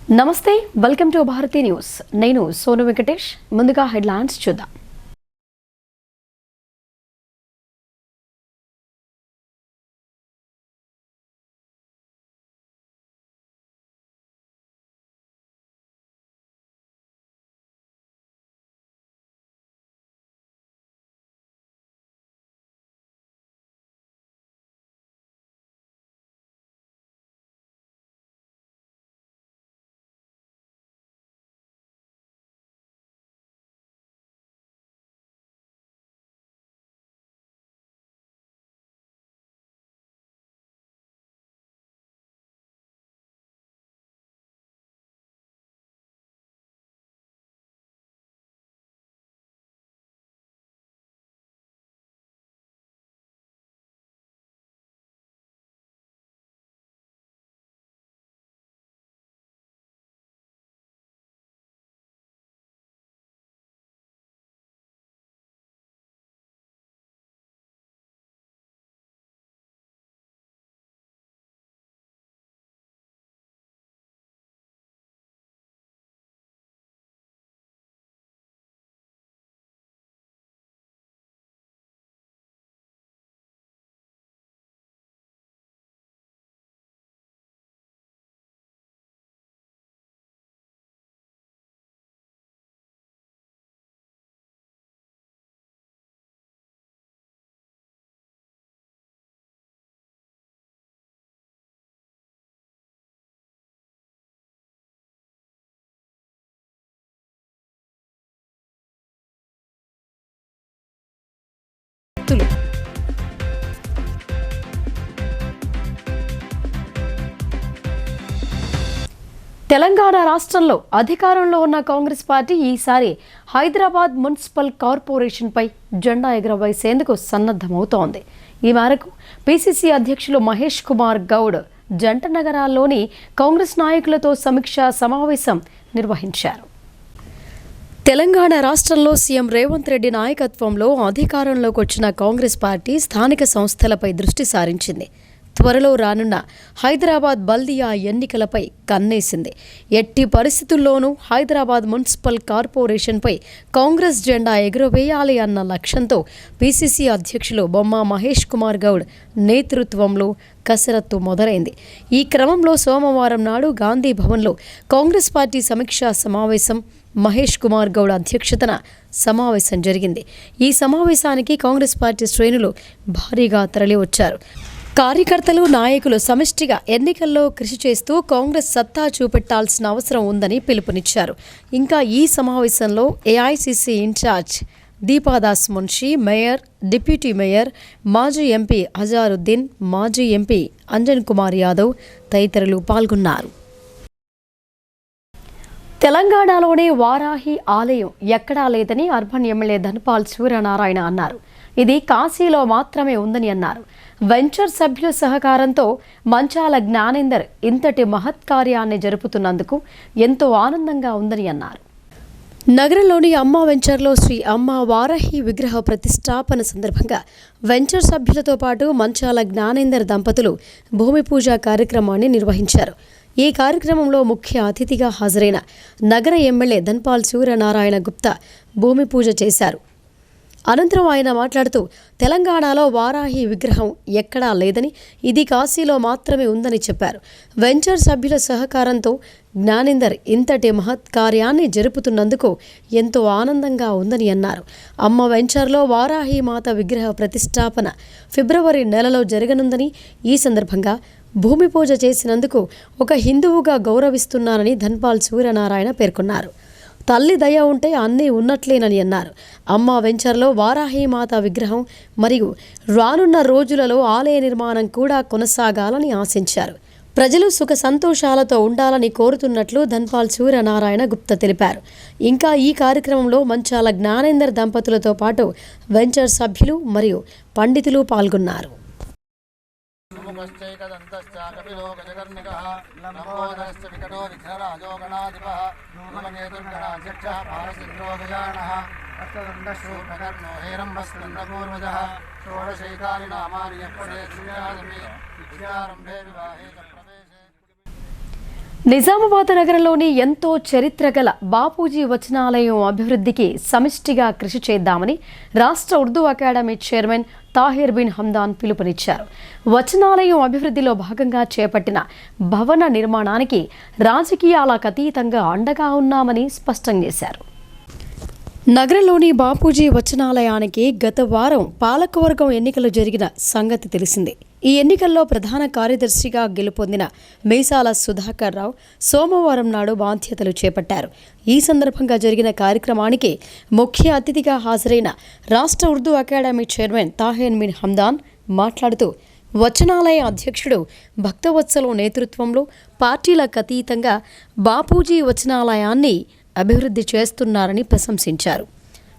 నమస్తే, welcome to Bharati news. నేను సోను వెంకటేష్. ముందుగా హెడ్లైన్స్ చూద్దాం. తెలంగాణ రాష్ట్రంలో అధికారంలో ఉన్న కాంగ్రెస్ పార్టీ ఈసారి హైదరాబాద్ మున్సిపల్ కార్పొరేషన్పై జెండా ఎగురవేసేందుకు సన్నద్ధమవుతోంది. ఈ మేరకు పిసిసి అధ్యక్షులు మహేష్ కుమార్ గౌడ్ జంట నగరాల్లోని కాంగ్రెస్ నాయకులతో సమీక్షా సమావేశం నిర్వహించారు. తెలంగాణ రాష్ట్రంలో సీఎం రేవంత్ రెడ్డి నాయకత్వంలో అధికారంలోకి వచ్చిన కాంగ్రెస్ పార్టీ స్థానిక సంస్థలపై దృష్టి సారించింది. త్వరలో రానున్న హైదరాబాద్ బల్దియా ఎన్నికలపై కన్నేసింది. ఎట్టి పరిస్థితుల్లోనూ హైదరాబాద్ మున్సిపల్ కార్పొరేషన్పై కాంగ్రెస్ జెండా ఎగురవేయాలి అన్న లక్ష్యంతో పిసిసి అధ్యక్షులు బొమ్మ మహేష్ కుమార్ గౌడ్ నేతృత్వంలో కసరత్తు మొదలైంది. ఈ క్రమంలో సోమవారం నాడు గాంధీ భవన్లో కాంగ్రెస్ పార్టీ సమీక్షా సమావేశం మహేష్ కుమార్ గౌడ్ అధ్యక్షతన సమావేశం జరిగింది. ఈ సమావేశానికి కాంగ్రెస్ పార్టీ శ్రేణులు భారీగా తరలివచ్చారు. కార్యకర్తలు, నాయకులు సమిష్టిగా ఎన్నికల్లో కృషి చేస్తూ కాంగ్రెస్ సత్తా చూపెట్టాల్సిన అవసరం ఉందని పిలుపునిచ్చారు. ఇంకా ఈ సమావేశంలో AICC incharge Deepadas Munshi, mayor, deputy mayor, మాజీ ఎంపీ అజారుద్దీన్, మాజీ ఎంపీ అంజన్ కుమార్ యాదవ్ తదితరులు పాల్గొన్నారు. తెలంగాణలోనే వారాహి ఆలయం ఎక్కడా లేదని అర్బన్ ఎమ్మెల్యే ధనపాల్ సూర్యనారాయణ అన్నారు. ఇది కాశీలో మాత్రమే ఉందని అన్నారు. వెంచర్ సభ్యుల సహకారంతో మంచాల జ్ఞానేందర్ ఇంతటి మహత్కార్యాన్ని జరుపుతున్నందుకు ఎంతో ఆనందంగా ఉందని అన్నారు. నగరంలోని అమ్మ వెంచర్లో శ్రీ అమ్మ వారాహి విగ్రహ ప్రతిష్టాపన సందర్భంగా వెంచర్ సభ్యులతో పాటు మంచాల జ్ఞానేందర్ దంపతులు భూమి పూజ కార్యక్రమాన్ని నిర్వహించారు. ఈ కార్యక్రమంలో ముఖ్య అతిథిగా హాజరైన నగర ఎమ్మెల్యే ధన్పాల్ సూర్యనారాయణ గుప్తా భూమి పూజ చేశారు. అనంతరం ఆయన మాట్లాడుతూ తెలంగాణలో వారాహి విగ్రహం ఎక్కడా లేదని, ఇది కాశీలో మాత్రమే ఉందని చెప్పారు. వెంచర్ సభ్యుల సహకారంతో జ్ఞానేందర్ ఇంతటి మహత్కార్యాన్ని జరుపుతున్నందుకు ఎంతో ఆనందంగా ఉందని అన్నారు. అమ్మ వెంచర్లో వారాహి మాత విగ్రహ ప్రతిష్టాపన ఫిబ్రవరి నెలలో జరగనుందని, ఈ సందర్భంగా భూమి పూజ చేసినందుకు ఒక హిందువుగా గౌరవిస్తున్నానని ధన్పాల్ సూర్యనారాయణ పేర్కొన్నారు. తల్లి దయ ఉంటే అన్నీ ఉన్నట్లేనని అన్నారు. అమ్మ వెంచర్లో వారాహి మాత విగ్రహం మరియు రానున్న రోజులలో ఆలయ నిర్మాణం కూడా కొనసాగాలని ఆశించారు. ప్రజలు సుఖ సంతోషాలతో ఉండాలని కోరుతున్నట్లు ధన్పాల్ సూర్యనారాయణ గుప్తా తెలిపారు. ఇంకా ఈ కార్యక్రమంలో మంచాల జ్ఞానేందర్ దంపతులతో పాటు వెంచర్ సభ్యులు మరియు పండితులు పాల్గొన్నారు. నిజామాబాద్ నగరంలోని ఎంతో చరిత్ర గల బాపూజీ వచనాలయం అభివృద్ధికి సమిష్టిగా కృషి చేద్దామని రాష్ట్ర ఉర్దూ అకాడమీ చైర్మన్ తాహిర్ బిన్ హమ్దాన్ పిలుపునిచ్చారు. వచనాలయం అభివృద్ధిలో భాగంగా చేపట్టిన భవన నిర్మాణానికి రాజకీయాలకు అతీతంగా అండగా ఉన్నామని స్పష్టం చేశారు. నగరంలోని బాపూజీ వచనాలయానికి గత వారం పాలకవర్గం ఎన్నికలు జరిగిన సంగతి తెలిసిందే. ఈ ఎన్నికల్లో ప్రధాన కార్యదర్శిగా గెలుపొందిన మీసాల సుధాకర్ రావు సోమవారం నాడు బాధ్యతలు చేపట్టారు. ఈ సందర్భంగా జరిగిన కార్యక్రమానికి ముఖ్య అతిథిగా హాజరైన రాష్ట్ర ఉర్దూ అకాడమీ చైర్మన్ తాహిర్ బిన్ హమ్దాన్ మాట్లాడుతూ వచనాలయ అధ్యక్షుడు భక్తవత్సలం నేతృత్వంలో పార్టీలకు అతీతంగా బాపూజీ వచనాలయాన్ని అభివృద్ధి చేస్తున్నారని ప్రశంసించారు.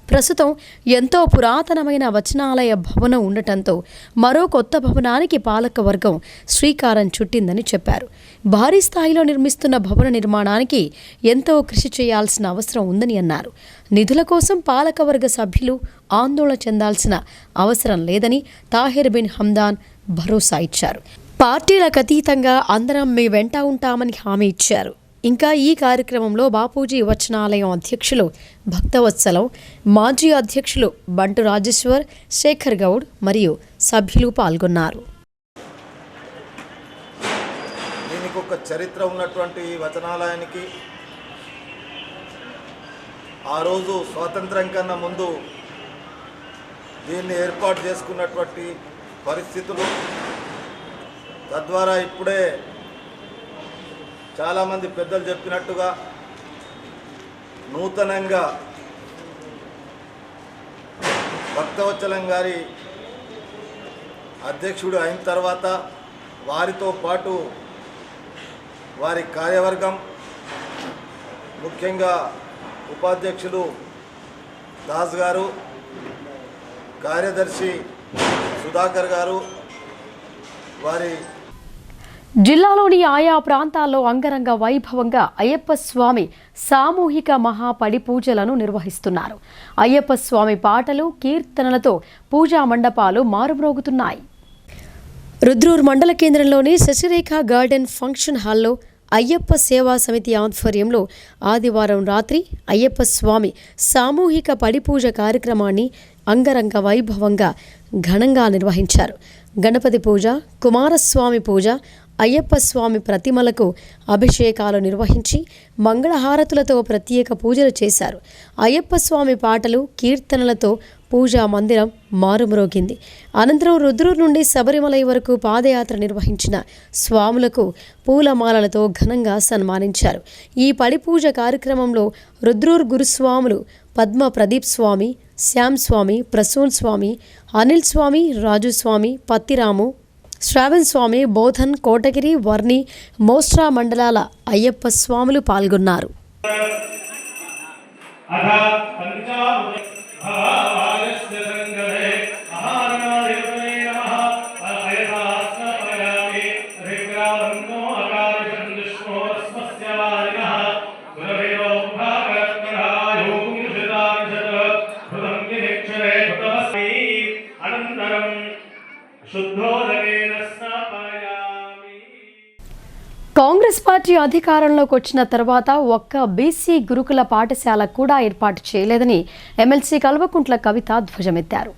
ప్రస్తుతం ఎంతో పురాతనమైన వచనాలయ భవనం ఉండటంతో మరో కొత్త భవనానికి పాలకవర్గం శ్రీకారం చుట్టిందని చెప్పారు. భారీ స్థాయిలో నిర్మిస్తున్న భవన నిర్మాణానికి ఎంతో కృషి చేయాల్సిన అవసరం ఉందని అన్నారు. నిధుల కోసం పాలకవర్గ సభ్యులు ఆందోళన చెందాల్సిన అవసరం లేదని తాహిర్ బిన్ హమ్దాన్ భరోసా ఇచ్చారు. పార్టీలకు అతీతంగా అందరం మీ వెంట ఉంటామని హామీ ఇచ్చారు. ఇంకా ఈ కార్యక్రమంలో బాపూజీ వచనాలయం అధ్యక్షులు భక్తవత్సలం, మాజీ అధ్యక్షులు బంటు రాజేశ్వర్, శేఖర్ గౌడ్ మరియు సభ్యులు పాల్గొన్నారు. దీనికి ఒక చరిత్ర ఉన్నటువంటి వచనాలయానికి ఆ రోజు స్వాతంత్రం కన్నా ముందు దీన్ని ఏర్పాటు చేసుకున్నటువంటి పరిస్థితులు, తద్వారా ఇప్పుడే చాలామంది పెద్దలు చెప్పినట్టుగా నూతనంగా భక్తవత్సలం గారి అధ్యక్షుడు అయిన తర్వాత వారితో పాటు వారి కార్యవర్గం, ముఖ్యంగా ఉపాధ్యక్షులు దాస్ గారు, కార్యదర్శి సుధాకర్ గారు, వారి జిల్లాలోని ఆయా ప్రాంతాల్లో అంగరంగ వైభవంగా అయ్యప్ప స్వామి సామూహిక మహాపడి పూజలను నిర్వహిస్తున్నారు. అయ్యప్ప స్వామి పాటలు, కీర్తనలతో పూజా మండపాలు మారుమ్రోగుతున్నాయి. రుద్రూర్ మండల కేంద్రంలోని శశిరేఖ గార్డెన్ ఫంక్షన్ హాల్లో అయ్యప్ప సేవా సమితి ఆధ్వర్యంలో ఆదివారం రాత్రి అయ్యప్ప స్వామి సామూహిక పడిపూజ కార్యక్రమాన్ని అంగరంగ వైభవంగా ఘనంగా నిర్వహించారు. గణపతి పూజ, కుమారస్వామి పూజ, అయ్యప్ప స్వామి ప్రతిమలకు అభిషేకాలు నిర్వహించి మంగళహారతులతో ప్రత్యేక పూజలు చేశారు. అయ్యప్ప స్వామి పాటలు, కీర్తనలతో పూజా మందిరం మారుమ్రోగింది. అనంతరం రుద్రూర్ నుండి శబరిమలై వరకు పాదయాత్ర నిర్వహించిన స్వాములకు పూలమాలలతో ఘనంగా సన్మానించారు. ఈ పడిపూజ కార్యక్రమంలో రుద్రూర్ గురుస్వాములు పద్మ ప్రదీప్ స్వామి, శ్యామ్ స్వామి, ప్రసూన్ స్వామి, అనిల్ స్వామి, రాజు స్వామి, పత్తిరాము, శ్రావణ్ స్వామి, బోధన్, కోటగిరి, వర్ణి, మోస్ట్రా మండలాల అయ్యప్ప స్వాములు పాల్గొన్నారు. కాంగ్రెస్ పార్టీ అధికారంలోకి వచ్చిన తర్వాత ఒక్క బీసీ గురుకుల పాఠశాల కూడా ఏర్పాటు చేయలేదని ఎమ్మెల్సీ కల్వకుంట్ల కవిత ధ్వజమెత్తారు.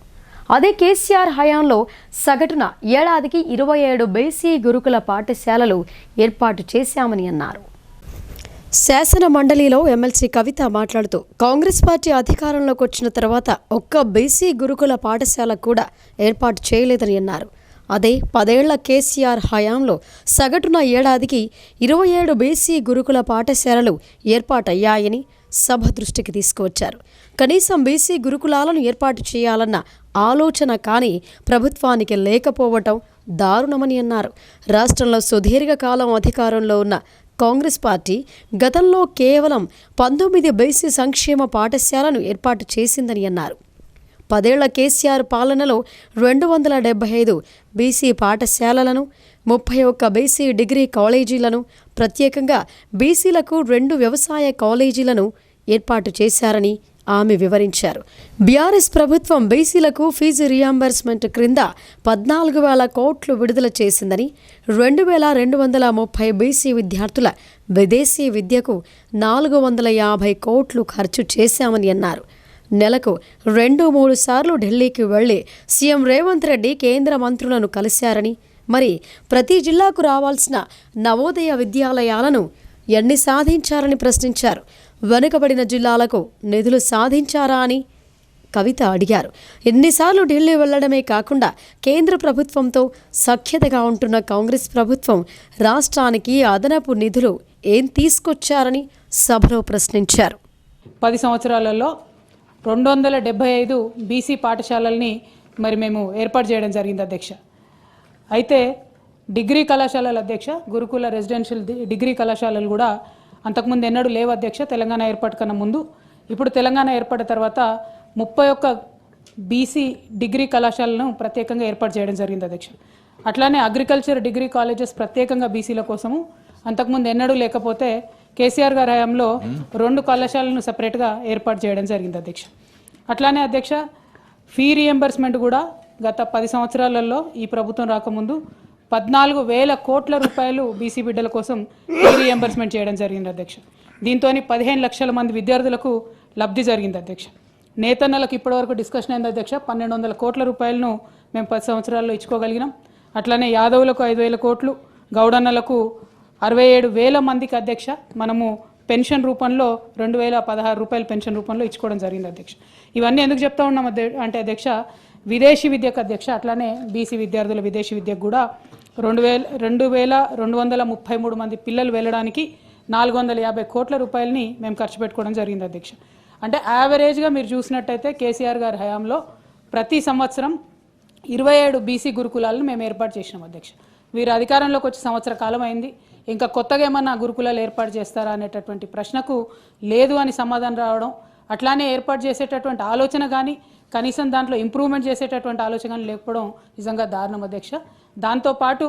అదే కేసీఆర్ హయాంలో సగటున ఏడాదికి 27 బీసీ గురుకుల పాఠశాలలు ఏర్పాటు చేశామని అన్నారు. శాసన మండలిలో ఎమ్మెల్సీ కవిత మాట్లాడుతూ కాంగ్రెస్ పార్టీ అధికారంలోకి వచ్చిన తర్వాత ఒక్క బీసీ గురుకుల పాఠశాల కూడా ఏర్పాటు చేయలేదని అన్నారు. అదే 10 ఏళ్ల కేసీఆర్ హయాంలో సగటున ఏడాదికి 27 బీసీ గురుకుల పాఠశాలలు ఏర్పాటయ్యాయని సభ దృష్టికి తీసుకువచ్చారు. కనీసం బీసీ గురుకులాలను ఏర్పాటు చేయాలన్న ఆలోచన కానీ ప్రభుత్వానికి లేకపోవటం దారుణమని అన్నారు. రాష్ట్రంలో సుదీర్ఘకాలం అధికారంలో ఉన్న కాంగ్రెస్ పార్టీ గతంలో కేవలం 19 బీసీ సంక్షేమ పాఠశాలను ఏర్పాటు చేసిందని అన్నారు. 10 ఏళ్ల కేసీఆర్ పాలనలో 275 బీసీ పాఠశాలలను, 31 బీసీ డిగ్రీ కాలేజీలను, ప్రత్యేకంగా బీసీలకు 2 వ్యవసాయ కాలేజీలను ఏర్పాటు చేశారని ఆమె వివరించారు. బీఆర్ఎస్ ప్రభుత్వం బీసీలకు ఫీజు రియంబర్స్మెంట్ క్రింద 14,000 కోట్లు విడుదల చేసిందని, 2,230 బీసీ విద్యార్థుల విదేశీ విద్యకు 450 కోట్లు ఖర్చు చేశామని అన్నారు. నెలకు 2-3 సార్లు ఢిల్లీకి వెళ్లి సీఎం రేవంత్ రెడ్డి కేంద్ర మంత్రులను కలిశారని, మరి ప్రతి జిల్లాకు రావాల్సిన నవోదయ విద్యాలయాలను ఎన్ని సాధించారని ప్రశ్నించారు. వెనుకబడిన జిల్లాలకు నిధులు సాధించారా అని కవిత అడిగారు. ఎన్నిసార్లు ఢిల్లీ వెళ్లడమే కాకుండా కేంద్ర ప్రభుత్వంతో సఖ్యతగా ఉంటున్న కాంగ్రెస్ ప్రభుత్వం రాష్ట్రానికి అదనపు నిధులు ఏం తీసుకొచ్చారని సభలో ప్రశ్నించారు. 10 సంవత్సరాలలో 275 బీసీ పాఠశాలల్ని మేము ఏర్పాటు చేయడం జరిగింది అధ్యక్ష. అయితే డిగ్రీ కళాశాలల అధ్యక్ష, గురుకుల రెసిడెన్షియల్ డిగ్రీ కళాశాలలు కూడా అంతకుముందు ఎన్నడూ లేవు అధ్యక్ష తెలంగాణ ఏర్పాటు కన్నా ముందు. ఇప్పుడు తెలంగాణ ఏర్పడిన తర్వాత 31 బీసీ డిగ్రీ కళాశాలను ప్రత్యేకంగా ఏర్పాటు చేయడం జరిగింది అధ్యక్ష. అట్లానే అగ్రికల్చర్ డిగ్రీ కాలేజెస్ ప్రత్యేకంగా బీసీల కోసము అంతకుముందు ఎన్నడూ లేకపోతే కేసీఆర్ గారి హయాంలో 2 కళాశాలను సపరేట్గా ఏర్పాటు చేయడం జరిగింది అధ్యక్ష. అట్లానే అధ్యక్ష ఫీ రియంబర్స్మెంట్ కూడా గత 10 సంవత్సరాలలో ఈ ప్రభుత్వం రాకముందు 14,000 కోట్ల రూపాయలు బీసీ బిడ్డల కోసం ఫీ రియంబర్స్మెంట్ చేయడం జరిగింది అధ్యక్ష. దీంతో 15 లక్షల మంది విద్యార్థులకు లబ్ధి జరిగింది అధ్యక్ష. నేతన్నలకు ఇప్పటివరకు డిస్కషన్ అయింది అధ్యక్ష. 1,200 కోట్ల రూపాయలను మేము 10 సంవత్సరాల్లో ఇచ్చుకోగలిగినాం. అట్లానే యాదవులకు 5,000 కోట్లు, గౌడన్నలకు 67,000 మందికి అధ్యక్ష మనము పెన్షన్ రూపంలో 2,016 రూపాయలు పెన్షన్ రూపంలో ఇచ్చుకోవడం జరిగింది అధ్యక్ష. ఇవన్నీ ఎందుకు చెప్తా ఉన్నాం అంటే అధ్యక్ష, విదేశీ విద్యకు అధ్యక్ష అట్లానే బీసీ విద్యార్థుల విదేశీ విద్యకు కూడా 2,233 మంది పిల్లలు వెళ్ళడానికి 450 కోట్ల రూపాయలని మేము ఖర్చు పెట్టుకోవడం జరిగింది అధ్యక్ష. అంటే యావరేజ్గా మీరు చూసినట్టయితే కేసీఆర్ గారి హయాంలో ప్రతి సంవత్సరం 27 బీసీ గురుకులాలను మేము ఏర్పాటు చేసినాం అధ్యక్ష. వీరు అధికారంలోకి వచ్చి సంవత్సర కాలం అయింది. ఇంకా కొత్తగా ఏమన్నా గురుకులాలు ఏర్పాటు చేస్తారా అనేటటువంటి ప్రశ్నకు లేదు అని సమాధానం రావడం, అట్లానే ఏర్పాటు చేసేటటువంటి ఆలోచన కానీ కనీసం దాంట్లో ఇంప్రూవ్మెంట్ చేసేటటువంటి ఆలోచన కానీ లేకపోవడం నిజంగా దారుణం అధ్యక్ష. దాంతోపాటు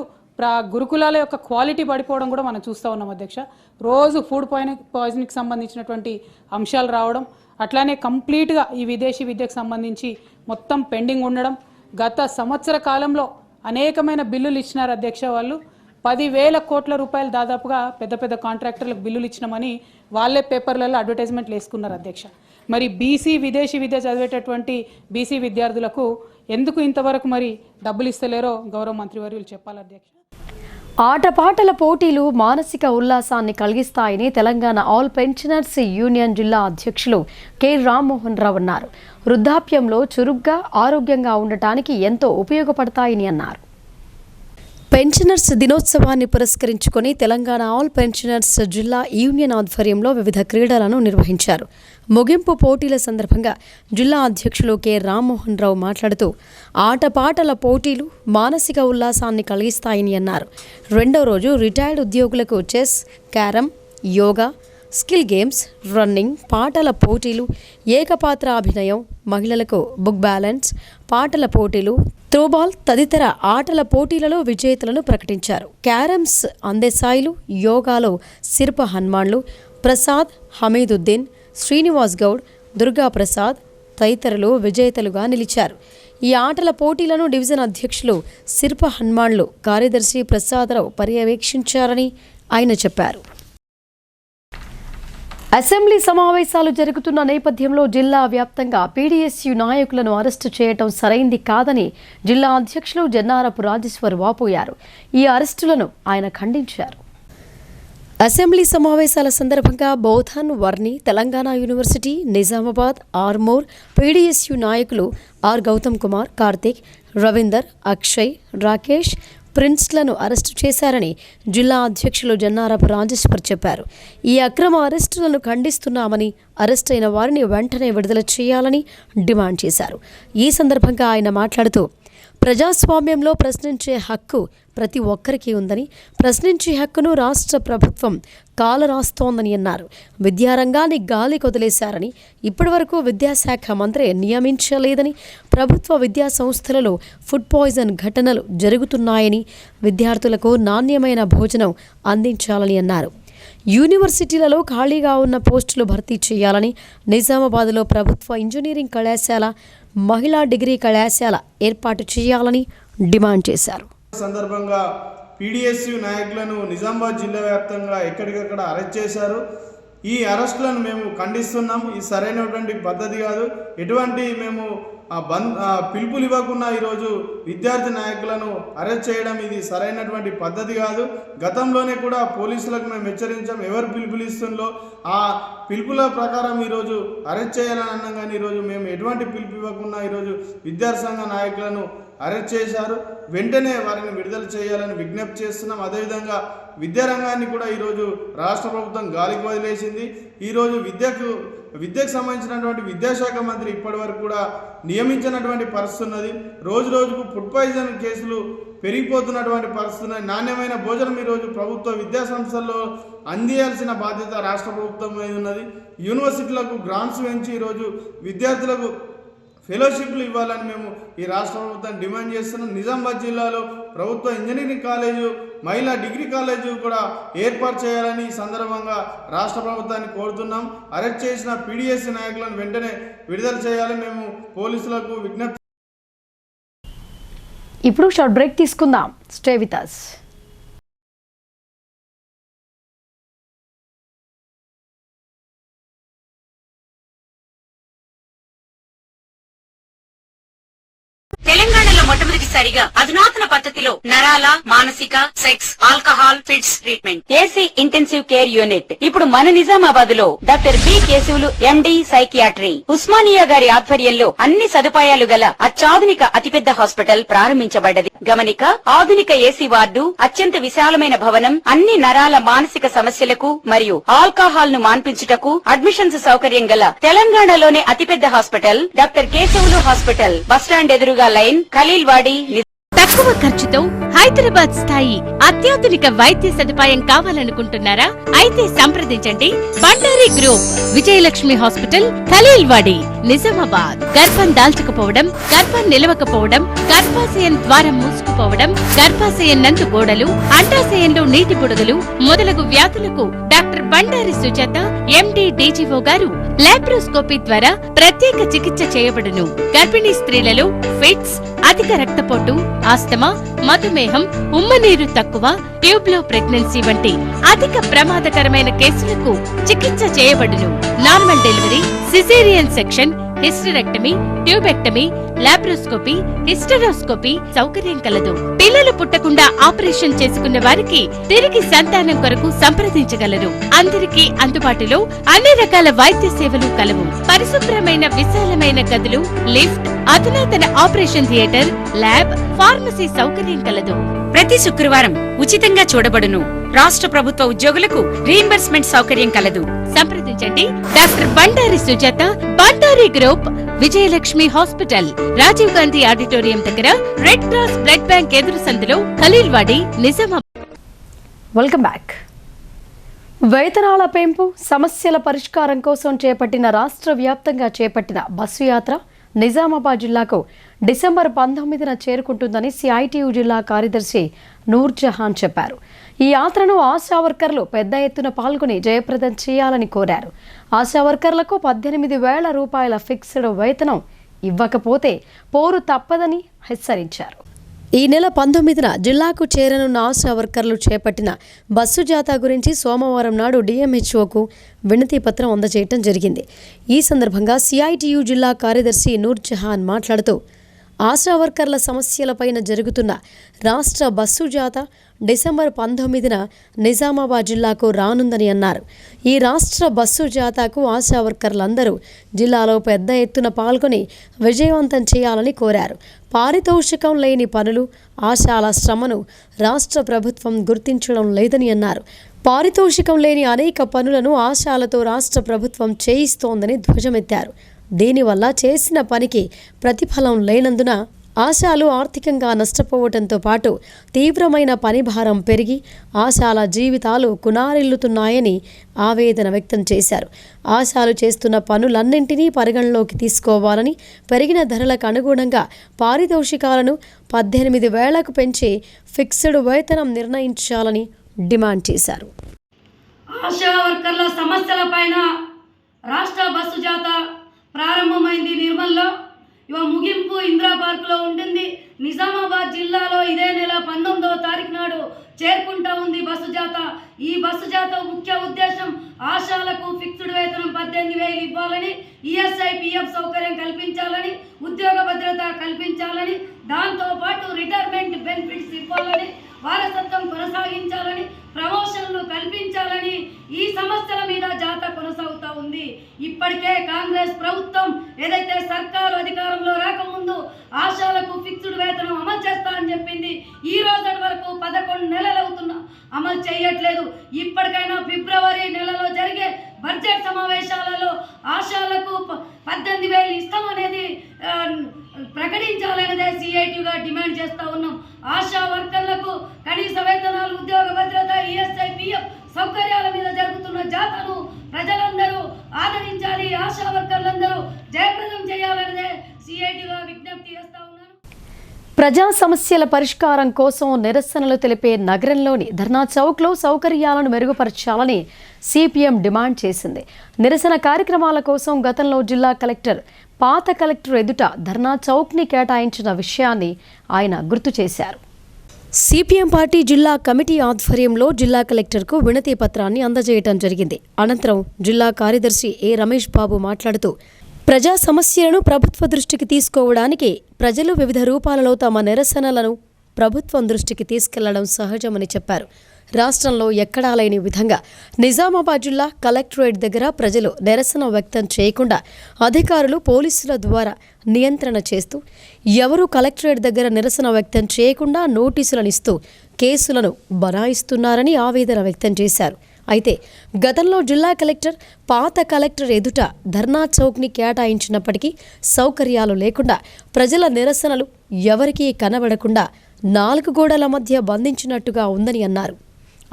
గురుకులాల యొక్క క్వాలిటీ పడిపోవడం కూడా మనం చూస్తూ ఉన్నాం అధ్యక్ష. రోజు ఫుడ్ పాయిజనింగ్కి సంబంధించినటువంటి అంశాలు రావడం, అట్లానే కంప్లీట్గా ఈ విదేశీ విద్యకు సంబంధించి మొత్తం పెండింగ్ ఉండడం. గత సంవత్సర కాలంలో అనేకమైన బిల్లులు ఇచ్చినారు అధ్యక్ష. వాళ్ళు 10,000 కోట్ల రూపాయలు దాదాపుగా పెద్ద పెద్ద కాంట్రాక్టర్లకు బిల్లులు ఇచ్చినామని వాళ్ళే పేపర్లలో అడ్వర్టైజ్మెంట్లు వేసుకున్నారు అధ్యక్ష. మరి బీసీ విదేశీ విద్య చదివేటటువంటి బీసీ విద్యార్థులకు ఎందుకు ఇంతవరకు మరి డబ్బులు ఇస్తలేరో గౌరవ మంత్రివర్యులు చెప్పాలి అధ్యక్ష. ఆటపాటల పోటీలు మానసిక ఉల్లాసాన్ని కలిగిస్తాయని తెలంగాణ ఆల్ పెన్షనర్స్ యూనియన్ జిల్లా అధ్యక్షులు కె రామ్మోహన్ రావు అన్నారు. వృద్ధాప్యంలో చురుగ్గా ఆరోగ్యంగా ఉండటానికి ఎంతో ఉపయోగపడతాయని అన్నారు. పెన్షనర్స్ దినోత్సవాన్ని పురస్కరించుకొని తెలంగాణ ఆల్ పెన్షనర్స్ జిల్లా యూనియన్ ఆధ్వర్యంలో వివిధ క్రీడలను నిర్వహించారు. ముగింపు పోటీల సందర్భంగా జిల్లా అధ్యక్షులు కె రామ్మోహన్ రావు మాట్లాడుతూ ఆటపాటల పోటీలు మానసిక ఉల్లాసాన్ని కలిగిస్తాయని అన్నారు. రెండో రోజు రిటైర్డ్ ఉద్యోగులకు chess, carrom, yoga, skill games, running, పాటల పోటీలు, ఏకపాత్ర అభినయం, మహిళలకు బుక్ బ్యాలెన్స్, పాటల పోటీలు, త్రోబాల్ తదితర ఆటల పోటీలలో విజేతలను ప్రకటించారు. క్యారమ్స్ అందెసాయిలు, యోగాలో శిల్ప హనుమాన్లు, ప్రసాద్, హమీదుద్దీన్, శ్రీనివాస్ గౌడ్, దుర్గా ప్రసాద్ తదితరులు విజేతలుగా నిలిచారు. ఈ ఆటల పోటీలను డివిజన్ అధ్యక్షులు శిల్ప హనుమాన్లు కార్యదర్శి ప్రసాదరావు పర్యవేక్షించారని ఆయన చెప్పారు. అసెంబ్లీ సమావేశాలు జరుగుతున్న నేపథ్యంలో జిల్లా వ్యాప్తంగా పీడీఎస్యూ నాయకులను అరెస్టు చేయడం సరైంది కాదని జిల్లా అధ్యక్షులు జన్నారపు రాజేశ్వర్ వాపోయారు. ఈ అరెస్టులను ఆయన ఖండించారు. అసెంబ్లీ సమావేశాల సందర్భంగా బోధన్, వర్ని, తెలంగాణ యూనివర్సిటీ, నిజామాబాద్, ఆర్మూర్ పీడీఎస్యూ నాయకులు ఆర్ గౌతమ్ కుమార్, కార్తిక్, రవీందర్, అక్షయ్, రాకేష్, ప్రిన్స్లను అరెస్టు చేశారని జిల్లా అధ్యక్షులు జన్నారపు రాజేశ్వర్ చెప్పారు. ఈ అక్రమ అరెస్టులను ఖండిస్తున్నామని, అరెస్టు అయిన వారిని వెంటనే విడుదల చేయాలని డిమాండ్ చేశారు. ఈ సందర్భంగా ఆయన మాట్లాడుతూ ప్రజాస్వామ్యంలో ప్రశ్నించే హక్కు ప్రతి ఒక్కరికి ఉందని, ప్రశ్నించే హక్కును రాష్ట్ర ప్రభుత్వం కాలరాస్తోందని అన్నారు. విద్యారంగాన్ని గాలి కొదిలేశారని, ఇప్పటివరకు విద్యాశాఖ మంత్రి నియమించలేదని, ప్రభుత్వ విద్యా సంస్థలలో ఫుడ్ పాయిజన్ ఘటనలు జరుగుతున్నాయని, విద్యార్థులకు నాణ్యమైన భోజనం అందించాలని అన్నారు. యూనివర్సిటీలలో ఖాళీగా ఉన్న పోస్టులు భర్తీ చేయాలని, నిజామాబాద్లో ప్రభుత్వ ఇంజనీరింగ్ కళాశాల, మహిళా డిగ్రీ కళాశాల ఏర్పాటు చేయాలని డిమాండ్ చేశారు. సందర్భంగా పీడీఎస్యు నాయకులను నిజామాబాద్ జిల్లా వ్యాప్తంగా ఎక్కడికక్కడ అరెస్ట్ చేశారు. ఈ అరెస్టులను మేము ఖండిస్తున్నాం. ఇది సరైనటువంటి పద్ధతి కాదు. ఎటువంటి మేము పిలుపులు ఇవ్వకుండా ఈరోజు విద్యార్థి నాయకులను అరెస్ట్ చేయడం ఇది సరైనటువంటి పద్ధతి కాదు. గతంలోనే కూడా పోలీసులకు మేము హెచ్చరించాం. ఎవరు పిలుపులు ఇస్తుందో ఆ పిలుపుల ప్రకారం ఈరోజు అరెస్ట్ చేయాలని అన్నాం. కానీ ఈరోజు మేము ఎటువంటి పిలుపు ఇవ్వకుండా ఈరోజు విద్యార్థి సంఘ నాయకులను అరెస్ట్ చేశారు. వెంటనే వారిని విడుదల చేయాలని విజ్ఞప్తి చేస్తున్నాం. అదేవిధంగా విద్యారంగాన్ని కూడా ఈరోజు రాష్ట్ర ప్రభుత్వం గాలికి వదిలేసింది. ఈరోజు విద్యకు సంబంధించినటువంటి విద్యాశాఖ మంత్రి ఇప్పటి వరకు కూడా నియమించినటువంటి పరిస్థితి ఉన్నది. రోజు రోజుకు ఫుడ్ పాయిజన్ కేసులు పెరిగిపోతున్నటువంటి పరిస్థితి ఉన్నది. నాణ్యమైన భోజనం ఈరోజు ప్రభుత్వ విద్యా సంస్థల్లో అందియాల్సిన బాధ్యత రాష్ట్ర ప్రభుత్వం మీద ఉన్నది. యూనివర్సిటీలకు గ్రాంట్స్ పెంచి ఈరోజు విద్యార్థులకు ఫెలోషిప్లు ఇవ్వాలని మేము ఈ రాష్ట్ర ప్రభుత్వాన్ని డిమాండ్ చేస్తున్నాం. నిజామాబాద్ జిల్లాలో ప్రభుత్వ ఇంజనీరింగ్ కాలేజు, మహిళా డిగ్రీ కాలేజు కూడా ఏర్పాటు చేయాలని ఈ సందర్భంగా రాష్ట్ర ప్రభుత్వాన్ని కోరుతున్నాం. అరెస్ట్ చేసిన పీడీఎస్ నాయకులను వెంటనే విడుదల చేయాలని మేము పోలీసులకు విజ్ఞప్తి. ఇప్పుడు షార్ట్ బ్రేక్ తీసుకుందాం. Stay with us. తెలంగాణలో మొట్టమొదటిసారిగా అధునాతన పద్ధతిలో నరాల, మానసిక, sex, alcohol, fits treatment, AC intensive care unit ఇప్పుడు మన నిజామాబాద్ లో doctor B Keshavulu MD psychiatry, Osmania గారి ఆధ్వర్యంలో అన్ని సదుపాయాలు గల అత్యాధునిక అతిపెద్ద హాస్పిటల్ ప్రారంభించబడ్డది. గమనిక, ఆధునిక ఏసీ వార్డు, అత్యంత విశాలమైన భవనం, అన్ని నరాల మానసిక సమస్యలకు మరియు ఆల్కహాల్ ను మాన్పించుటకు అడ్మిషన్స్ సౌకర్యం గల తెలంగాణలోనే అతిపెద్ద hospital doctor Keshavulu hospital, bus stand ఎదురుగా లైన్, ఖలీల్వాడి. తక్కువ ఖర్చుతో హైదరాబాద్ స్థాయి అత్యాధునిక వైద్య సదుపాయం కావాలనుకుంటున్నారా? అయితే సంప్రదించండి బండారి గ్రూప్, విజయలక్ష్మి హాస్పిటల్, ఖలీల్వాడి, నిజామాబాద్. గర్భం దాల్చకపోవడం, గర్భం నిలవకపోవడం, గర్భాశయం ద్వారం మూసుకుపోవడం, గర్భాశయం నందు గోడలు, అండాశయంలో నీటి బుడగలు మొదలగు వ్యాధులకు డాక్టర్ బండారి సుజాత ఎండి డీజీఓ గారు లాప్రోస్కోపీ ద్వారా ప్రత్యేక చికిత్స చేయబడును. గర్భిణీ స్త్రీలలో ఫిట్స్, అధిక రక్తపోటు, ఆస్తమా, మధుమేహం, ఉమ్మనీరు తక్కువ, ట్యూబ్లో ప్రెగ్నెన్సీ వంటి అధిక ప్రమాదకరమైన కేసులకు చికిత్స చేయబడును. Normal delivery, caesarean section, hysterectomy, tubectomy, laparoscopy, hysteroscopy సౌకర్యం కలదు. పిల్లలు పుట్టకుండా ఆపరేషన్ చేసుకున్న వారికి తిరిగి సంతానం కొరకు సంప్రదించగలరు. అందరికీ అందుబాటులో అన్ని రకాల వైద్య సేవలు కలవు. పరిశుభ్రమైన విశాలమైన గదులు, లిఫ్ట్, అధునాతన ఆపరేషన్ థియేటర్, ల్యాబ్, ఫార్మసీ సౌకర్యం కలదు. ప్రతి శుక్రవారం ఉచితంగా చూడబడును. రాష్ట్ర ప్రభుత్వ ఉద్యోగులకు రీయింబర్స్మెంట్ సౌకర్యం కలదు. సంప్రదించండి doctor Bandari Sujatha, Bandari group, Vijayalakshmi hospital, Rajiv Gandhi auditorium దగ్గర, రెడ్ క్రాస్ బ్లడ్ బ్యాంక్ ఎదురు సందులో, ఖలీల్వాడి, నిజామాబాద్. Welcome back. వేతనాల పెంపు సమస్యల పరిష్కారం కోసం చేపట్టిన రాష్ట్ర వ్యాప్తంగా చేపట్టిన బస్సు యాత్ర నిజామాబాద్ జిల్లాకు డిసెంబర్ 19న చేరుకుంటుందని సిఐటియు జిల్లా కార్యదర్శి నూర్జహాన్ చెప్పారు. ఈ యాత్రను ఆశా వర్కర్లు పెద్ద ఎత్తున పాల్గొని జయప్రదం చేయాలని కోరారు. ఆశా వర్కర్లకు 18,000 రూపాయల ఫిక్స్డ్ వేతనం ఇవ్వకపోతే పోరు తప్పదని హెచ్చరించారు. ఈ నెల 19న జిల్లాకు చేరనున్న ఆశా వర్కర్లు చేపట్టిన బస్సు జాథా గురించి సోమవారం నాడు డిఎంహెచ్ఓకు వినతి పత్రం అందజేయడం జరిగింది. ఈ సందర్భంగా సిఐటియు జిల్లా కార్యదర్శి నూర్జహాన్ మాట్లాడుతూ ఆశా వర్కర్ల సమస్యలపైన జరుగుతున్న రాష్ట్ర బస్సు జాథా డిసెంబర్ 19న నిజామాబాద్ జిల్లాకు రానుందని అన్నారు. ఈ రాష్ట్ర బస్సు జాథాకు ఆశా వర్కర్లందరూ జిల్లాలో పెద్ద ఎత్తున పాల్గొని విజయవంతం చేయాలని కోరారు. పారితోషికం లేని పనులు, ఆశాల శ్రమను రాష్ట్ర ప్రభుత్వం గుర్తించడం లేదని అన్నారు. పారితోషికం లేని అనేక పనులను ఆశాలతో రాష్ట్ర ప్రభుత్వం చేయిస్తోందని ధ్వజమెత్తారు. దీనివల్ల చేసిన పనికి ప్రతిఫలం లేనందున ఆశాలు ఆర్థికంగా నష్టపోవడంతో పాటు తీవ్రమైన పనిభారం పెరిగి ఆశాల జీవితాలు కునారిల్లుతున్నాయని ఆవేదన వ్యక్తం చేశారు. ఆశాలు చేస్తున్న పనులన్నింటినీ పరిగణలోకి తీసుకోవాలని, పెరిగిన ధరలకు అనుగుణంగా పారితోషికాలను 18,000కు పెంచి ఫిక్స్డ్ వేతనం నిర్ణయించాలని డిమాండ్ చేశారు. ఆశా వర్కర్ల సమస్యల పైన రాష్ట్ర బస్సు జాత ప్రారంభమైంది నిర్మల్లో. ముగింపు ఇందిరా పార్కులో ఉంటుంది. నిజామాబాద్ జిల్లాలో ఇదే నెల 19వ తారీఖు నాడు చేరుకుంటా ఉంది బస్సు జాత. ఈ బస్సు జాత ముఖ్య ఉద్దేశం ఆశాలకు ఫిక్స్డ్ వేతనం 18,000 ఇవ్వాలని, ఈఎస్ఐ పిఎఫ్ సౌకర్యం కల్పించాలని, ఉద్యోగ భద్రత కల్పించాలని, దాంతోపాటు రిటైర్మెంట్ బెనిఫిట్స్ ఇవ్వాలని, వారసత్వం కొనసాగించాలని, ప్రమోషన్లు కల్పించాలని ఈ సమస్యల మీద జాత కొనసాగుతూ ఉంది. ఇప్పటికే కాంగ్రెస్ ప్రభుత్వం ఏదైతే సర్కారు అధికారంలో రాకముందు ఆశాలకు ఫిక్స్డ్ వేతనం అమలు చేస్తా అని చెప్పింది. ఈ రోజు వరకు 11 నెలలు అవుతున్నా అమలు చేయట్లేదు. ఇప్పటికైనా ఫిబ్రవరి నెలలో జరిగే బడ్జెట్ సమావేశాలలో ఆశాలకు 18,000 ఇస్తామనేది ప్రకటించాలనేదే సిఐటిగా డిమాండ్ చేస్తూ ఉన్నాం. ఆశా వర్కర్లకు కనీస వేతనాలు, ఉద్యోగ భద్రత, ఈఎస్ఐ పిఎఫ్ సౌకర్యాల మీద జరుగుతున్న జాతను ప్రజలందరూ ఆదరించాలి. ఆశా వర్కర్లందరూ జయప్రదం చేయాలనేదే సిఐటిగా విజ్ఞప్తి చేస్తా ఉన్నాను. ప్రజా సమస్యల పరిష్కారం కోసం నిరసనలు తెలిపే నగరంలోని ధర్నా చౌక్లో సౌకర్యాలను మెరుగుపరచాలని సిపిఎం డిమాండ్ చేసింది. నిరసన కార్యక్రమాల కోసం గతంలో జిల్లా కలెక్టర్ పాత కలెక్టర్ ఎదుట ధర్నా చౌక్ని కేటాయించిన విషయాన్ని ఆయన గుర్తు చేశారు. సిపిఎం పార్టీ జిల్లా కమిటీ ఆధ్వర్యంలో జిల్లా కలెక్టర్కు వినతి పత్రాన్ని అందజేయడం జరిగింది. అనంతరం జిల్లా కార్యదర్శి ఏ రమేష్ బాబు మాట్లాడుతూ ప్రజా సమస్యలను ప్రభుత్వ దృష్టికి తీసుకోవడానికి ప్రజలు వివిధ రూపాలలో తమ నిరసనలను ప్రభుత్వం దృష్టికి తీసుకెళ్లడం సహజమని చెప్పారు. రాష్ట్రంలో ఎక్కడా లేని విధంగా నిజామాబాద్ జిల్లా కలెక్టరేట్ దగ్గర ప్రజలు నిరసన వ్యక్తం చేయకుండా అధికారులు పోలీసుల ద్వారా నియంత్రణ చేస్తూ ఎవరూ కలెక్టరేట్ దగ్గర నిరసన వ్యక్తం చేయకుండా నోటీసులను ఇస్తూ కేసులను బనాయిస్తున్నారని ఆవేదన వ్యక్తం చేశారు. అయితే గతంలో జిల్లా కలెక్టర్ పాత కలెక్టర్ ఎదుట ధర్నా చౌక్ని కేటాయించినప్పటికీ సౌకర్యాలు లేకుండా ప్రజల నిరసనలు ఎవరికీ కనబడకుండా 4 గోడల మధ్య బంధించినట్టుగా ఉందని అన్నారు.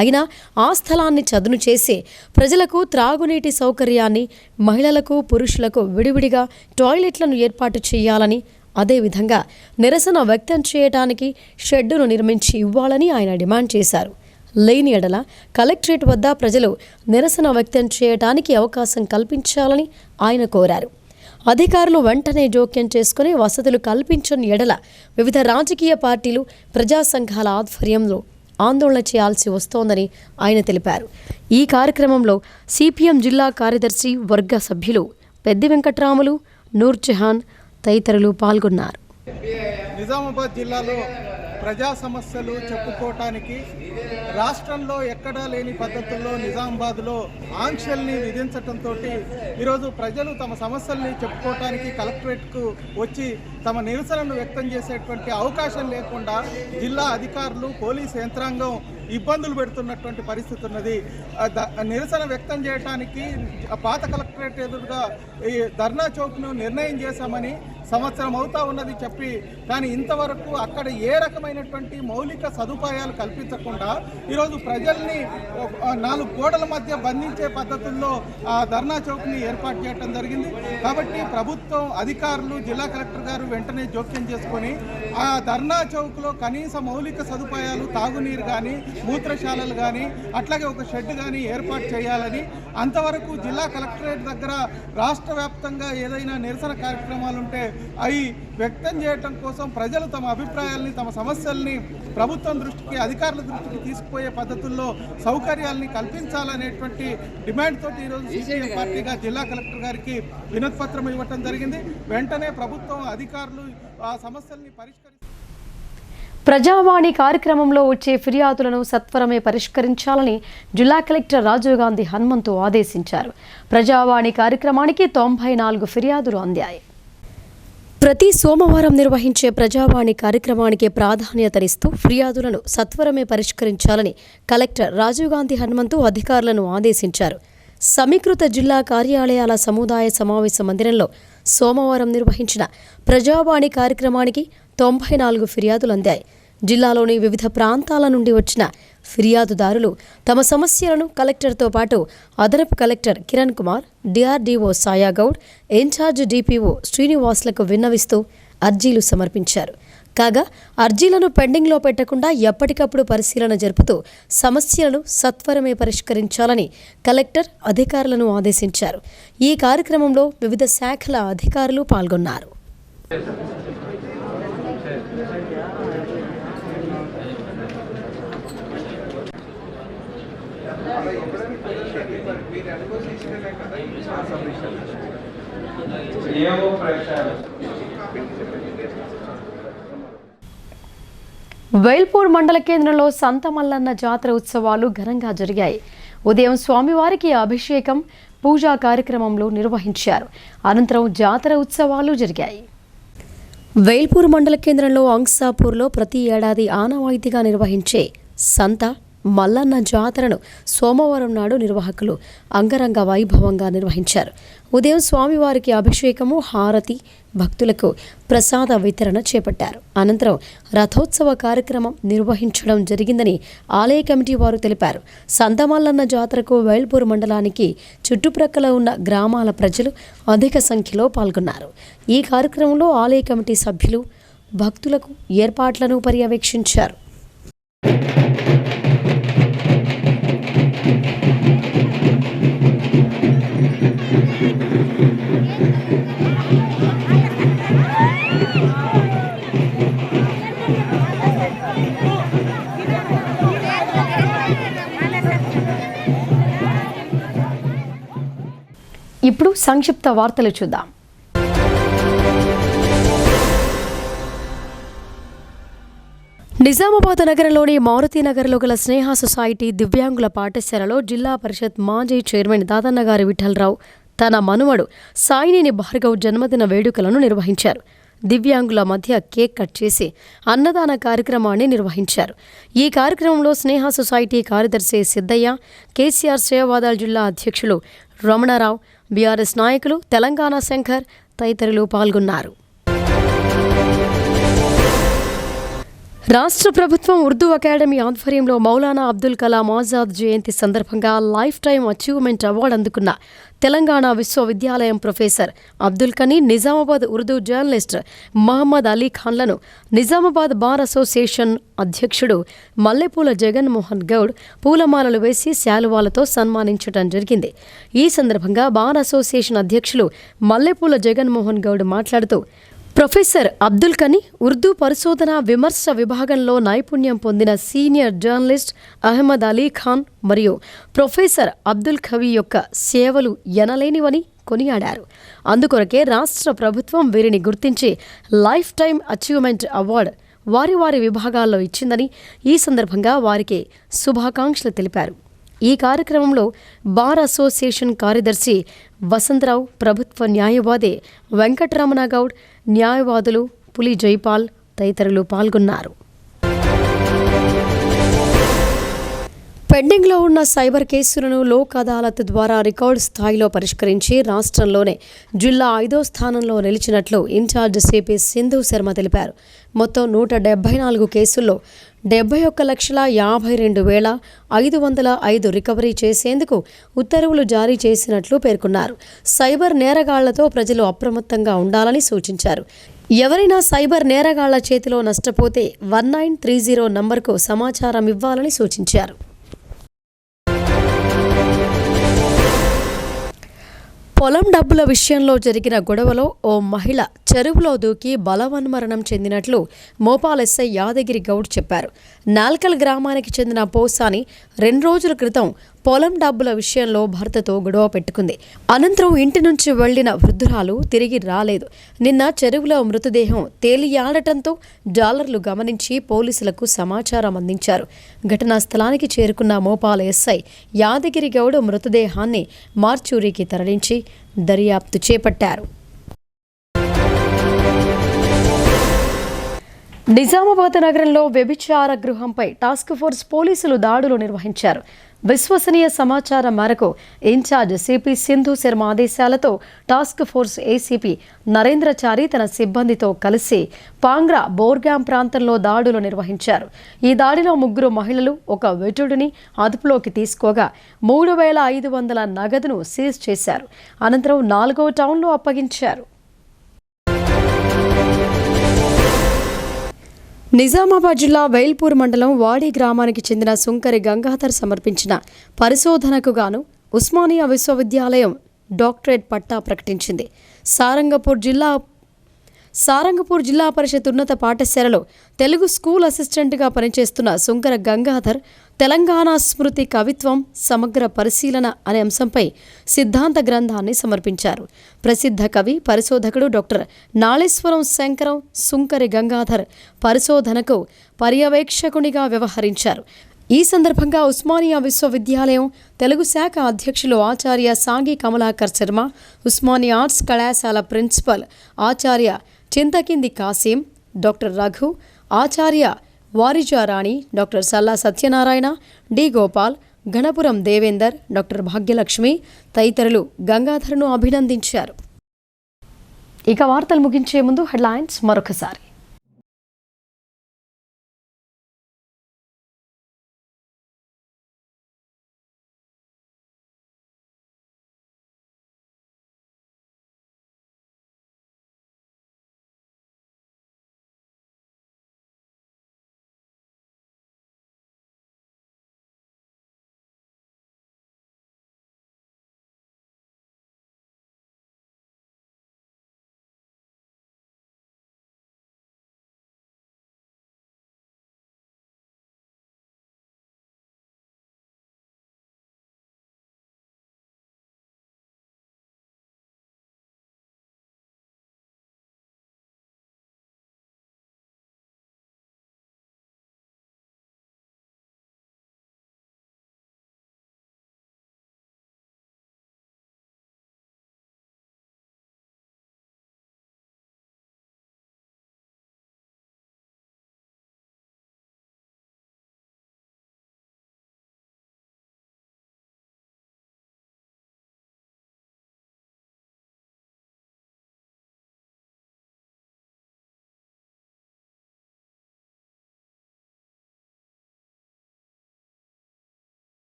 అయినా ఆ స్థలాన్ని చదును చేసి ప్రజలకు త్రాగునీటి సౌకర్యాన్ని, మహిళలకు పురుషులకు విడివిడిగా టాయిలెట్లను ఏర్పాటు చేయాలని, అదేవిధంగా నిరసన వ్యక్తం చేయడానికి షెడ్డును నిర్మించి ఇవ్వాలని ఆయన డిమాండ్ చేశారు. లేని ఎడల కలెక్టరేట్ వద్ద ప్రజలు నిరసన వ్యక్తం చేయడానికి అవకాశం కల్పించాలని ఆయన కోరారు. అధికారులు వెంటనే జోక్యం చేసుకుని వసతులు కల్పించని ఎడల వివిధ రాజకీయ పార్టీలు, ప్రజా సంఘాల ఆధ్వర్యంలో ఆందోళన చేయాల్సి వస్తోందని ఆయన తెలిపారు. ఈ కార్యక్రమంలో సిపిఎం జిల్లా కార్యదర్శి వర్గ సభ్యులు పెద్ది వెంకట్రాములు, నూర్జహాన్ తదితరులు పాల్గొన్నారు. నిజామాబాద్ జిల్లాలో ప్రజా సమస్యలు చెప్పుకోవటానికి రాష్ట్రంలో ఎక్కడా లేని పద్ధతుల్లో నిజామాబాద్లో ఆంక్షల్ని విధించడంతో ఈరోజు ప్రజలు తమ సమస్యల్ని చెప్పుకోవటానికి కలెక్టరేట్కు వచ్చి తమ నిరసనను వ్యక్తం చేసేటువంటి అవకాశం లేకుండా జిల్లా అధికారులు, పోలీసు యంత్రాంగం ఇబ్బందులు పెడుతున్నటువంటి పరిస్థితి ఉన్నది. నిరసన వ్యక్తం చేయడానికి పాత కలెక్టరేట్ ఎదురుగా ఈ ధర్నా చౌక్ను నిర్ణయం చేశామని సంవత్సరం అవుతా ఉన్నది చెప్పి, కానీ ఇంతవరకు అక్కడ ఏ రకమైనటువంటి మౌలిక సదుపాయాలు కల్పించకుండా ఈరోజు ప్రజల్ని 4 గోడల మధ్య బంధించే పద్ధతుల్లో ఆ ధర్నా చౌక్ని ఏర్పాటు చేయడం జరిగింది. కాబట్టి ప్రభుత్వం అధికారులు, జిల్లా కలెక్టర్ గారు వెంటనే జోక్యం చేసుకొని ఆ ధర్నా చౌక్లో కనీస మౌలిక సదుపాయాలు, తాగునీరు కానీ, మూత్రశాలలు కానీ, అట్లాగే ఒక షెడ్ కానీ ఏర్పాటు చేయాలని, అంతవరకు జిల్లా కలెక్టరేట్ దగ్గర రాష్ట్ర వ్యాప్తంగా ఏదైనా నిరసన కార్యక్రమాలు ఉంటే అవి వ్యక్తం చేయటం కోసం ప్రజలు తమ అభిప్రాయాల్ని, తమ సమస్యల్ని ప్రభుత్వం దృష్టికి, అధికారుల దృష్టికి తీసుకుపోయే పద్ధతుల్లో సౌకర్యాలని కల్పించాలనేటువంటి డిమాండ్ తోటి ఈరోజు సిపిఎం పార్టీగా జిల్లా కలెక్టర్ గారికి వినతి పత్రం ఇవ్వటం జరిగింది. వెంటనే ప్రభుత్వం, అధికారులు ఆ సమస్యల్ని పరిష్కరిస్తారు. ప్రజావాణి కార్యక్రమంలో వచ్చే ఫిర్యాదులను సత్వరమే పరిష్కరించాలని జిల్లా కలెక్టర్ రాజీవ్ గాంధీ హనుమంతు ఆదేశించారు. ప్రజావాణి కార్యక్రమానికి 94 ఫిర్యాదులు అందాయి. ప్రతి సోమవారం నిర్వహించే ప్రజావాణి కార్యక్రమానికి ప్రాధాన్యతనిస్తూ ఫిర్యాదులను సత్వరమే పరిష్కరించాలని కలెక్టర్ రాజీవ్ గాంధీ హనుమంతు అధికారులను ఆదేశించారు. సమీకృత జిల్లా కార్యాలయాల సముదాయ సమావేశ మందిరంలో సోమవారం నిర్వహించిన ప్రజావాణి కార్యక్రమానికి 94 ఫిర్యాదులు అందాయి. జిల్లాలోని వివిధ ప్రాంతాల నుండి వచ్చిన ఫిర్యాదుదారులు తమ సమస్యలను కలెక్టర్తో పాటు అదనపు collector Kiran Kumar, DRDO Sayagoud, in charge DPO శ్రీనివాస్లకు విన్నవిస్తూ అర్జీలు సమర్పించారు. కాగా అర్జీలను పెండింగ్లో పెట్టకుండా ఎప్పటికప్పుడు పరిశీలన జరుపుతూ సమస్యలను సత్వరమే పరిష్కరించాలని కలెక్టర్ అధికారులను ఆదేశించారు. ఈ కార్యక్రమంలో వివిధ శాఖల అధికారులు పాల్గొన్నారు. వేల్పూర్ మండల కేంద్రంలో సంత మల్లన్న జాతర ఉత్సవాలు ఘనంగా జరిగాయి. ఉదయం స్వామివారికి అభిషేకం, పూజా కార్యక్రమంలో నిర్వహించారు. అనంతరం జాతర ఉత్సవాలు జరిగాయి. వేల్పూర్ మండల కేంద్రంలో అంక్సాపూర్లో ప్రతి ఏడాది ఆనవాయితీగా నిర్వహించే సంత మల్లన్న జాతరను సోమవారం నాడు నిర్వాహకులు అంగరంగ వైభవంగా నిర్వహించారు. ఉదయం స్వామివారికి అభిషేకము, హారతి, భక్తులకు ప్రసాద వితరణ చేపట్టారు. అనంతరం రథోత్సవ కార్యక్రమం నిర్వహించడం జరిగిందని ఆలయ కమిటీ వారు తెలిపారు. సంత మల్లన్న జాతరకు వేల్పూర్ మండలానికి చుట్టుప్రక్కల ఉన్న గ్రామాల ప్రజలు అధిక సంఖ్యలో పాల్గొన్నారు. ఈ కార్యక్రమంలో ఆలయ కమిటీ సభ్యులు భక్తులకు ఏర్పాట్లను పర్యవేక్షించారు. ఇప్పుడు సంక్షిప్త వార్తలు చూద్దాం. నిజామాబాద్ నగరంలోని మారుతినగర్లో గల స్నేహ సొసైటీ దివ్యాంగుల పాఠశాలలో జిల్లా పరిషత్ మాజీ చైర్మన్ దాదన్నగారి విఠలరావు తన మనుమడు సాయినేని భార్గవ్ జన్మదిన వేడుకలను నిర్వహించారు. దివ్యాంగుల మధ్య కేక్ కట్ చేసి అన్నదాన కార్యక్రమాన్ని నిర్వహించారు. ఈ కార్యక్రమంలో స్నేహ సొసైటీ కార్యదర్శి సిద్ధయ్య, కేసీఆర్ సేవాదాల్ జిల్లా అధ్యక్షులు రమణారావు, బీఆర్ఎస్ నాయకులు తెలంగాణ శంకర్ తదితరులు పాల్గొన్నారు. రాష్ట్ర ప్రభుత్వం ఉర్దూ అకాడమీ ఆధ్వర్యంలో మౌలానా అబ్దుల్ కలాం ఆజాద్ జయంతి సందర్భంగా లైఫ్ టైం అచీవ్మెంట్ అవార్డు అందుకున్న తెలంగాణ విశ్వవిద్యాలయం ప్రొఫెసర్ అబ్దుల్ కనీ, నిజామాబాద్ ఉర్దూ జర్నలిస్ట్ మహమ్మద్ అలీ ఖాన్లను నిజామాబాద్ బార్ అసోసియేషన్ అధ్యక్షుడు మల్లెపూల జగన్మోహన్ గౌడ్ పూలమాలలు వేసి శాలువాలతో సన్మానించడం జరిగింది. ఈ సందర్భంగా బార్ అసోసియేషన్ అధ్యక్షులు మల్లెపూల జగన్మోహన్ గౌడ్ మాట్లాడుతూ, ప్రొఫెసర్ అబ్దుల్ కనీ ఉర్దూ పరిశోధన విమర్శ విభాగంలో నైపుణ్యం పొందిన సీనియర్ జర్నలిస్ట్ అహ్మద్ అలీ ఖాన్ మరియు ప్రొఫెసర్ అబ్దుల్ కవీ యొక్క సేవలు ఎనలేనివని కొనియాడారు. అందుకొరకే రాష్ట్ర ప్రభుత్వం వీరిని గుర్తించి లైఫ్ టైం అచీవ్మెంట్ అవార్డు వారి వారి విభాగాల్లో ఇచ్చిందని ఈ సందర్భంగా వారికి శుభాకాంక్షలు తెలిపారు. ఈ కార్యక్రమంలో బార్ అసోసియేషన్ కార్యదర్శి వసంతరావు, ప్రభుత్వ న్యాయవాది వెంకటరమణ గౌడ్, న్యాయవాదులు పులి జైపాల్ తదితరులు పాల్గొన్నారు. పెండింగ్లో ఉన్న సైబర్ కేసులను లోక్ అదాలత్ ద్వారా రికార్డు స్థాయిలో పరిష్కరించి రాష్ట్రంలోనే జిల్లా 5వ స్థానంలో నిలిచినట్లు ఇన్ఛార్జ్ సిపి సింధు శర్మ తెలిపారు. మొత్తం 174 కేసుల్లో 71,52,505 రికవరీ చేసేందుకు ఉత్తర్వులు జారీ చేసినట్లు పేర్కొన్నారు. సైబర్ నేరగాళ్లతో ప్రజలు అప్రమత్తంగా ఉండాలని సూచించారు. ఎవరైనా సైబర్ నేరగాళ్ల చేతిలో నష్టపోతే 1930 నంబర్కు సమాచారం ఇవ్వాలని సూచించారు. పొలం డబ్బుల విషయంలో జరిగిన గొడవలో ఓ మహిళ చెరువులో దూకి బలవన్మరణం చెందినట్లు మోపాల్ ఎస్ఐ యాదగిరి గౌడ్ చెప్పారు. నాల్కల్ గ్రామానికి చెందిన పోసాని 2 రోజుల క్రితం పొలం డబ్బుల విషయంలో భర్తతో గొడవ పెట్టుకుంది. అనంతరం ఇంటి నుంచి వెళ్లిన వృద్ధురాలు తిరిగి రాలేదు. నిన్న చెరువులో మృతదేహం తేలియాడటంతో జాలర్లు గమనించి పోలీసులకు సమాచారం అందించారు. ఘటనా స్థలానికి చేరుకున్న మోపాల్ ఎస్ఐ యాదగిరి గౌడ్ మృతదేహాన్ని మార్చూరికి తరలించి దర్యాప్తు చేపట్టారు. నిజామాబాద్ నగరంలో వ్యభిచార గృహంపై టాస్క్ ఫోర్స్ పోలీసులు దాడులు నిర్వహించారు. విశ్వసనీయ సమాచారం మేరకు ఇన్ఛార్జ్ సిపి సింధు శర్మ ఆదేశాలతో టాస్క్ ఫోర్స్ ఏసీపీ నరేంద్రచారి తన సిబ్బందితో కలిసి పాంగ్రా బోర్గాం ప్రాంతంలో దాడులు నిర్వహించారు. ఈ దాడిలో 3 మహిళలు, 1 వెటుడిని అదుపులోకి తీసుకోగా 3,500 నగదును సీజ్ చేశారు. అనంతరం 4వ టౌన్లో అప్పగించారు. నిజామాబాద్ జిల్లా వేల్పూర్ మండలం వాడి గ్రామానికి చెందిన సుంకరి గంగాధర్ సమర్పించిన పరిశోధనకు గాను ఉస్మానియా విశ్వవిద్యాలయం డాక్టరేట్ పట్టా ప్రకటించింది. సారంగపూర్ జిల్లా పరిషత్ ఉన్నత పాఠశాలలో తెలుగు స్కూల్ అసిస్టెంట్గా పనిచేస్తున్న సుంకర గంగాధర్ తెలంగాణ స్మృతి కవిత్వం సమగ్ర పరిశీలన అనే అంశంపై సిద్ధాంత గ్రంథాన్ని సమర్పించారు. ప్రసిద్ధ కవి పరిశోధకుడు డాక్టర్ నాళేశ్వరం శంకరం సుంకరి గంగాధర్ పరిశోధనకు పర్యవేక్షకునిగా వ్యవహరించారు. ఈ సందర్భంగా ఉస్మానియా విశ్వవిద్యాలయం తెలుగు శాఖ అధ్యక్షులు ఆచార్య సాంగి కమలాకర్ శర్మ, ఉస్మానియా ఆర్ట్స్ కళాశాల principal Acharya Chintakindi Kasim, doctor Raghu, Acharya Varijarani, doctor Salla Satyanarayana, D Gopal, Ganapuram Devender, doctor Bhagyalakshmi తదితరులు గంగాధర్ను అభినందించారు. ఇక వార్తలు ముగించే ముందు హెడ్లైన్స్ మరొకసారి.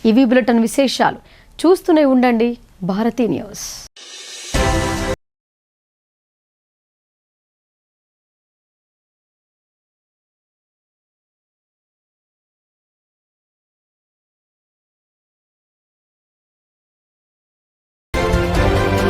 ఇవి బులెటిన్ విశేషాలు. చూస్తూనే ఉండండి భారతీ న్యూస్.